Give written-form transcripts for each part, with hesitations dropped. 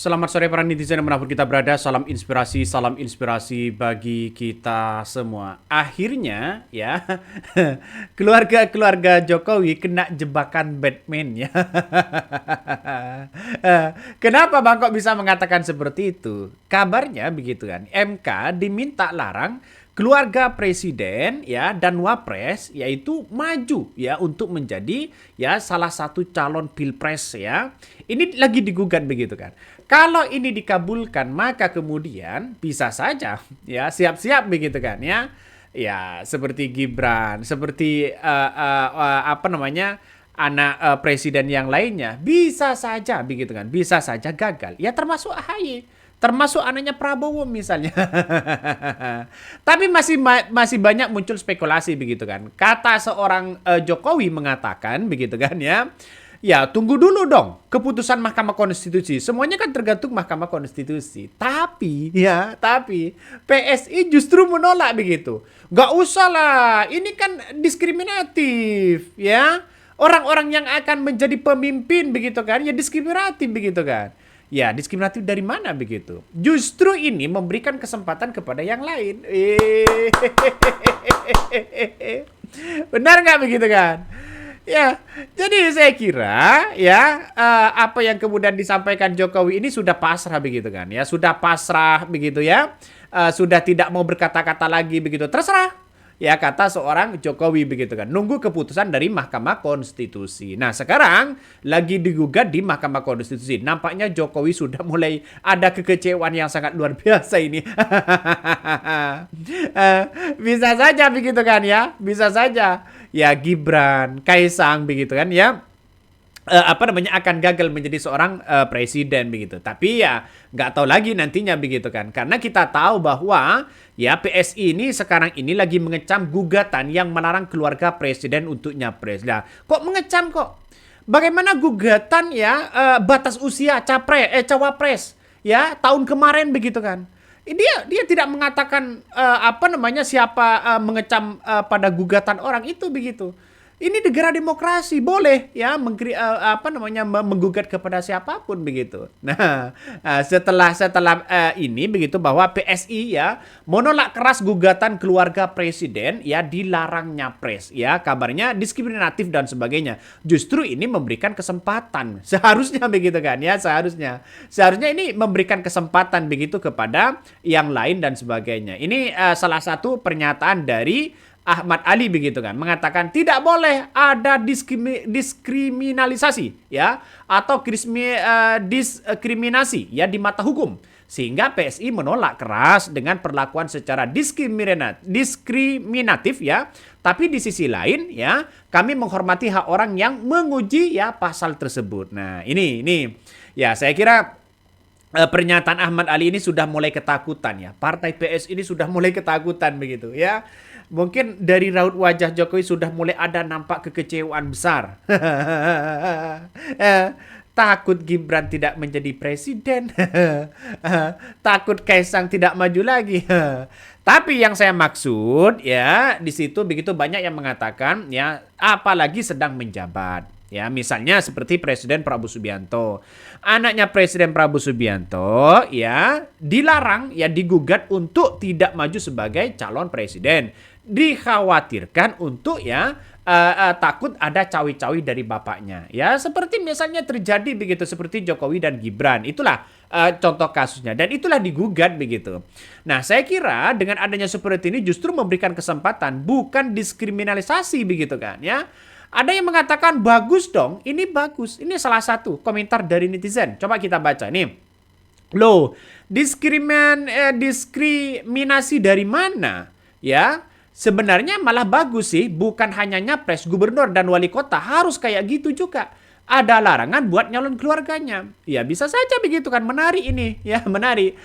Selamat sore para netizen dimanapun kita berada. Salam inspirasi bagi kita semua. Akhirnya ya, keluarga Jokowi kena jebakan Batman ya. Kenapa Bang kok bisa mengatakan seperti itu? Kabarnya begitu kan. MK diminta larang keluarga presiden ya dan wapres yaitu maju ya untuk menjadi ya salah satu calon pilpres ya. Ini lagi digugat begitu kan. Kalau ini dikabulkan maka kemudian bisa saja ya siap-siap begitu kan ya. Ya seperti Gibran, seperti apa namanya anak presiden yang lainnya bisa saja begitu kan, bisa saja gagal. Ya termasuk AHY, termasuk anaknya Prabowo misalnya. Tapi masih banyak muncul spekulasi begitu kan. Kata seorang Jokowi mengatakan begitu kan ya. Ya, tunggu dulu dong keputusan Mahkamah Konstitusi. Semuanya kan tergantung Mahkamah Konstitusi. Tapi PSI justru menolak begitu. Gak usah lah, ini kan diskriminatif ya. Orang-orang yang akan menjadi pemimpin begitu kan, ya diskriminatif begitu kan. Ya, diskriminatif dari mana begitu? Justru ini memberikan kesempatan kepada yang lain. Benar nggak begitu kan? Ya, jadi saya kira ya apa yang kemudian disampaikan Jokowi ini sudah pasrah begitu kan ya, sudah pasrah begitu ya, sudah tidak mau berkata-kata lagi begitu, terserah. Ya kata seorang Jokowi begitu kan. Nunggu keputusan dari Mahkamah Konstitusi. Nah sekarang lagi digugat di Mahkamah Konstitusi. Nampaknya Jokowi sudah mulai ada kekecewaan yang sangat luar biasa ini. Bisa saja begitu kan ya. Bisa saja. Ya Gibran, Kaisang begitu kan ya. Apa namanya akan gagal menjadi seorang presiden begitu. Tapi ya nggak tahu lagi nantinya begitu kan. Karena kita tahu bahwa ya PSI ini sekarang ini lagi mengecam gugatan yang melarang keluarga presiden untuk nyapres. Nah, kok mengecam kok? Bagaimana gugatan ya batas usia cawapres ya tahun kemarin begitu kan? Dia tidak mengatakan apa namanya siapa mengecam pada gugatan orang itu begitu. Ini negara demokrasi, boleh ya apa namanya menggugat kepada siapapun begitu. Nah, setelah ini begitu bahwa PSI ya menolak keras gugatan keluarga presiden ya dilarang nyapres ya, kabarnya diskriminatif dan sebagainya. Justru ini memberikan kesempatan. Seharusnya begitu kan ya, seharusnya ini memberikan kesempatan begitu kepada yang lain dan sebagainya. Ini salah satu pernyataan dari Ahmad Ali begitu kan, mengatakan tidak boleh ada diskriminalisasi ya atau diskriminasi ya di mata hukum, sehingga PSI menolak keras dengan perlakuan secara diskriminatif ya. Tapi di sisi lain ya kami menghormati hak orang yang menguji ya pasal tersebut. Nah ini ya saya kira pernyataan Ahmad Ali ini sudah mulai ketakutan ya. Partai PS ini sudah mulai ketakutan begitu ya. Mungkin dari raut wajah Jokowi sudah mulai ada nampak kekecewaan besar. Takut Gibran tidak menjadi presiden. Takut Kaisang tidak maju lagi. Tapi yang saya maksud ya di situ begitu banyak yang mengatakan ya apalagi sedang menjabat. Ya, misalnya seperti Presiden Prabowo Subianto. Anaknya Presiden Prabowo Subianto ya dilarang ya digugat untuk tidak maju sebagai calon presiden. Dikhawatirkan untuk ya takut ada cawi-cawi dari bapaknya. Ya, seperti misalnya terjadi begitu seperti Jokowi dan Gibran. Itulah contoh kasusnya dan itulah digugat begitu. Nah, saya kira dengan adanya seperti ini justru memberikan kesempatan bukan diskriminalisasi begitu kan ya. Ada yang mengatakan bagus dong, ini bagus. Ini salah satu komentar dari netizen. Coba kita baca nih. Loh, diskriminasi dari mana? Ya, sebenarnya malah bagus sih. Bukan hanya nyapres, gubernur dan wali kota harus kayak gitu juga. Ada larangan buat nyalon keluarganya. Ya bisa saja begitu kan, menarik ini. Ya menarik.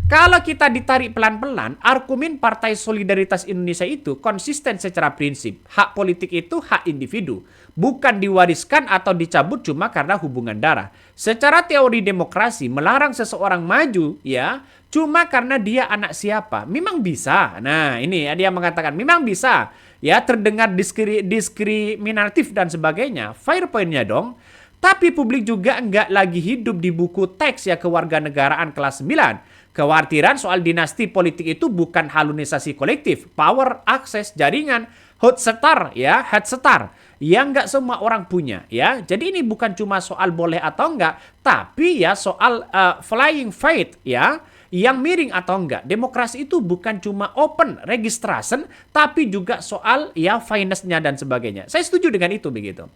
Kalau kita ditarik pelan-pelan, argumen Partai Solidaritas Indonesia itu konsisten secara prinsip. Hak politik itu hak individu. Bukan diwariskan atau dicabut cuma karena hubungan darah. Secara teori demokrasi, melarang seseorang maju ya cuma karena dia anak siapa. Memang bisa. Nah ini dia mengatakan memang bisa. Ya terdengar diskriminatif dan sebagainya. Fair point-nya dong. Tapi publik juga enggak lagi hidup di buku teks ya kewarganegaraan kelas 9. Kekhawatiran soal dinasti politik itu bukan halunisasi kolektif, power, akses, jaringan, hot setar ya, head setar yang nggak semua orang punya ya. Jadi ini bukan cuma soal boleh atau enggak, tapi ya soal flying fight ya, yang miring atau enggak. Demokrasi itu bukan cuma open registration, tapi juga soal ya finance-nya dan sebagainya. Saya setuju dengan itu begitu.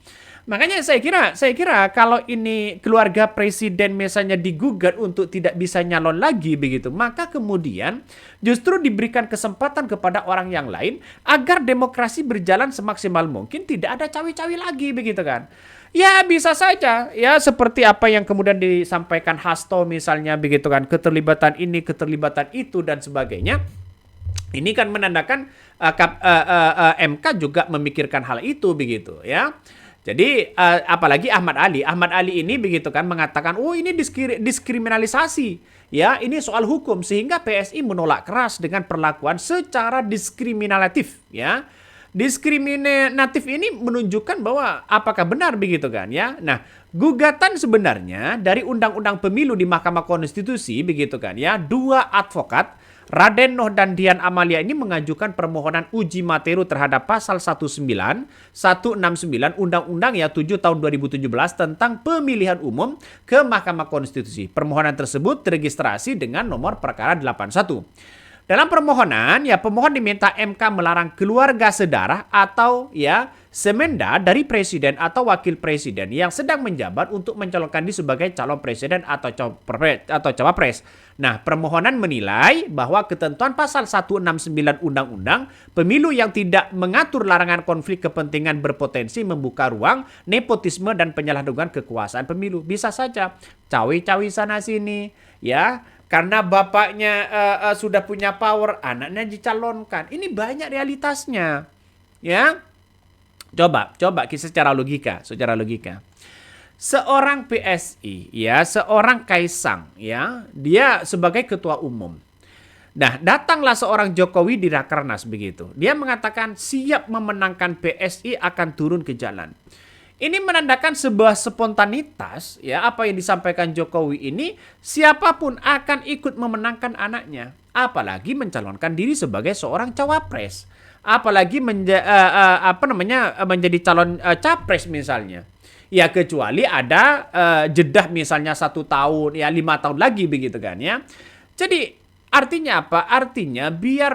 Makanya saya kira kalau ini keluarga presiden misalnya digugat untuk tidak bisa nyalon lagi begitu, maka kemudian justru diberikan kesempatan kepada orang yang lain agar demokrasi berjalan semaksimal mungkin, tidak ada cawe-cawe lagi begitu kan. Ya bisa saja ya seperti apa yang kemudian disampaikan Hasto misalnya begitu kan, keterlibatan ini, keterlibatan itu dan sebagainya. Ini kan menandakan MK juga memikirkan hal itu begitu ya. Jadi apalagi Ahmad Ali ini begitu kan mengatakan, oh ini diskriminalisasi, ya ini soal hukum, sehingga PSI menolak keras dengan perlakuan secara diskriminatif, ya. Diskriminatif ini menunjukkan bahwa apakah benar begitu kan, ya. Nah, gugatan sebenarnya dari Undang-Undang Pemilu di Mahkamah Konstitusi begitu kan, ya. Dua advokat Raden Noh dan Dian Amalia ini mengajukan permohonan uji materi terhadap pasal 169 Undang-Undang ya 7 tahun 2017 tentang pemilihan umum ke Mahkamah Konstitusi. Permohonan tersebut teregistrasi dengan nomor perkara 81. Dalam permohonan, ya pemohon diminta MK melarang keluarga sedarah atau ya semenda dari presiden atau wakil presiden yang sedang menjabat untuk mencalonkan diri sebagai calon presiden atau cawapres. Nah, permohonan menilai bahwa ketentuan pasal 169 Undang-Undang Pemilu yang tidak mengatur larangan konflik kepentingan berpotensi membuka ruang nepotisme dan penyalahgunaan kekuasaan pemilu. Bisa saja cawe-cawe sana sini, ya. Karena bapaknya sudah punya power, anaknya dicalonkan. Ini banyak realitasnya, ya. Coba secara logika. Seorang PSI, ya, seorang Kaisang, ya, dia sebagai ketua umum. Nah, datanglah seorang Jokowi di Rakernas begitu. Dia mengatakan siap memenangkan PSI akan turun ke jalan. Ini menandakan sebuah spontanitas, ya, apa yang disampaikan Jokowi ini, siapapun akan ikut memenangkan anaknya, apalagi mencalonkan diri sebagai seorang cawapres, apalagi menjadi calon capres misalnya. Ya kecuali ada jeda misalnya 1 tahun, ya 5 tahun lagi begitu kan ya. Jadi artinya apa? Artinya biar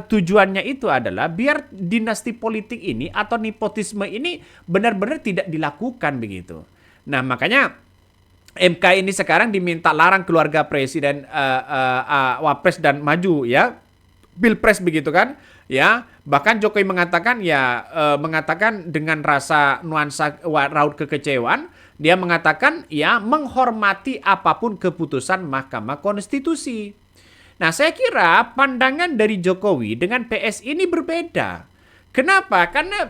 tujuannya itu adalah biar dinasti politik ini atau nepotisme ini benar-benar tidak dilakukan begitu. Nah makanya MK ini sekarang diminta larang keluarga presiden, wapres dan maju ya, pilpres begitu kan? Ya bahkan Jokowi mengatakan mengatakan dengan rasa nuansa raut kekecewaan, dia mengatakan ya menghormati apapun keputusan Mahkamah Konstitusi. Nah, saya kira pandangan dari Jokowi dengan PSI ini berbeda. Kenapa? Karena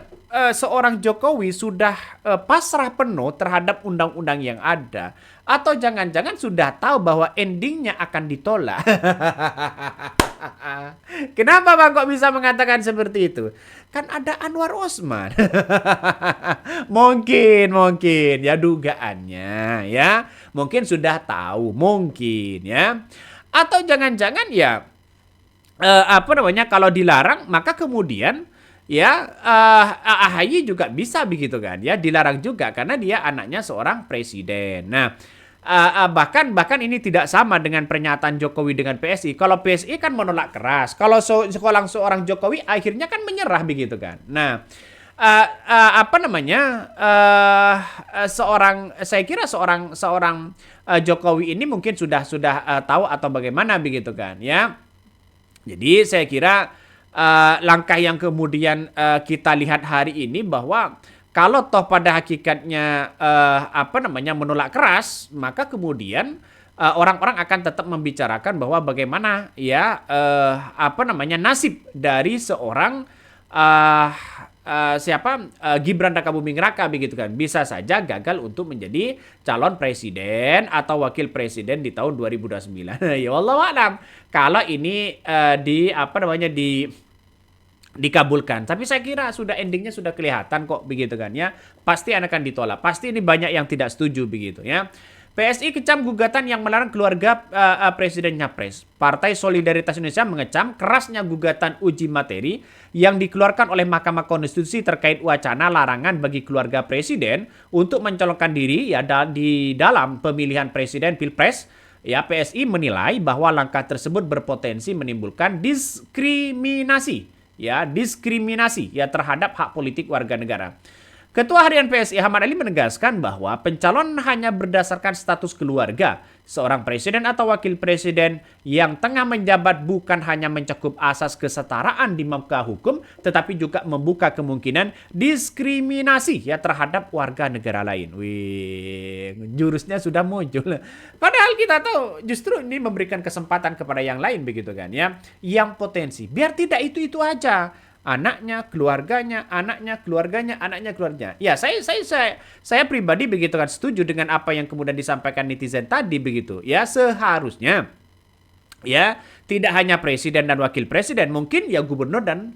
seorang Jokowi sudah pasrah penuh terhadap undang-undang yang ada. Atau jangan-jangan sudah tahu bahwa endingnya akan ditolak. Kenapa Bang kok bisa mengatakan seperti itu? Kan ada Anwar Osman. Mungkin ya dugaannya ya. Mungkin sudah tahu, mungkin ya. Atau jangan-jangan ya kalau dilarang maka kemudian ya AHY juga bisa begitu kan ya, dilarang juga karena dia anaknya seorang presiden. Nah, bahkan ini tidak sama dengan pernyataan Jokowi dengan PSI. Kalau PSI kan menolak keras. Kalau seorang Jokowi akhirnya kan menyerah begitu kan. Nah, saya kira seorang Jokowi ini mungkin sudah tahu atau bagaimana begitu kan ya. Jadi saya kira langkah yang kemudian kita lihat hari ini bahwa kalau toh pada hakikatnya menolak keras, maka kemudian orang-orang akan tetap membicarakan bahwa bagaimana ya nasib dari seorang Gibran Rakabuming Raka begitu kan, bisa saja gagal untuk menjadi calon presiden atau wakil presiden di tahun 2029. Ya wallahu a'lam. Kalau ini dikabulkan. Tapi saya kira sudah endingnya sudah kelihatan kok begitu kan ya. Pasti akan ditolak. Pasti ini banyak yang tidak setuju begitu ya. PSI kecam gugatan yang melarang keluarga Presiden Nyapres. Partai Solidaritas Indonesia mengecam kerasnya gugatan uji materi yang dikeluarkan oleh Mahkamah Konstitusi terkait wacana larangan bagi keluarga Presiden untuk mencalonkan diri ya di dalam pemilihan Presiden Pilpres. Ya, PSI menilai bahwa langkah tersebut berpotensi menimbulkan diskriminasi ya terhadap hak politik warga negara. Ketua Harian PSI Ahmad Ali menegaskan bahwa pencalon hanya berdasarkan status keluarga. Seorang presiden atau wakil presiden yang tengah menjabat bukan hanya mencakup asas kesetaraan di muka hukum, tetapi juga membuka kemungkinan diskriminasi ya terhadap warga negara lain. Wih, jurusnya sudah muncul. Padahal kita tahu justru ini memberikan kesempatan kepada yang lain begitu kan ya, yang potensi. Biar tidak itu aja. Anaknya, keluarganya, anaknya, keluarganya, anaknya, keluarganya. Ya, saya pribadi begitu kan setuju dengan apa yang kemudian disampaikan netizen tadi begitu. Ya, seharusnya ya tidak hanya presiden dan wakil presiden, mungkin ya gubernur dan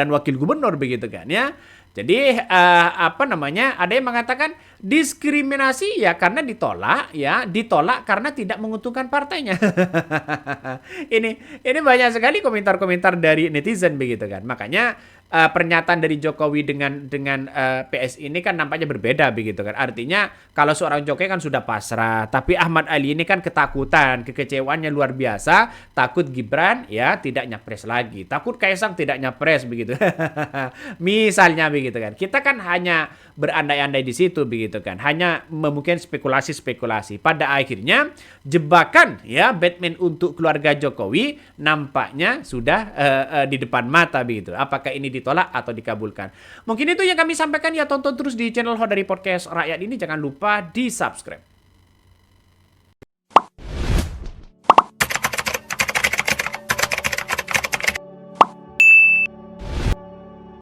wakil gubernur begitu kan ya. Jadi ada yang mengatakan diskriminasi ya karena ditolak karena tidak menguntungkan partainya. ini banyak sekali komentar-komentar dari netizen begitu kan. Makanya pernyataan dari Jokowi dengan PSI ini kan nampaknya berbeda begitu kan. Artinya kalau seorang Jokowi kan sudah pasrah, tapi Ahmad Ali ini kan ketakutan, kekecewaannya luar biasa, takut Gibran ya tidak nyapres lagi, takut Kaisang tidak nyapres begitu. Misalnya begitu kan. Kita kan hanya berandai-andai di situ begitu kan. Hanya mungkin spekulasi-spekulasi. Pada akhirnya jebakan ya Batman untuk keluarga Jokowi nampaknya sudah di depan mata begitu. Apakah ini ditolak atau dikabulkan? Mungkin itu yang kami sampaikan ya. Tonton terus di channel Hodari Podcast Rakyat ini. Jangan lupa di subscribe.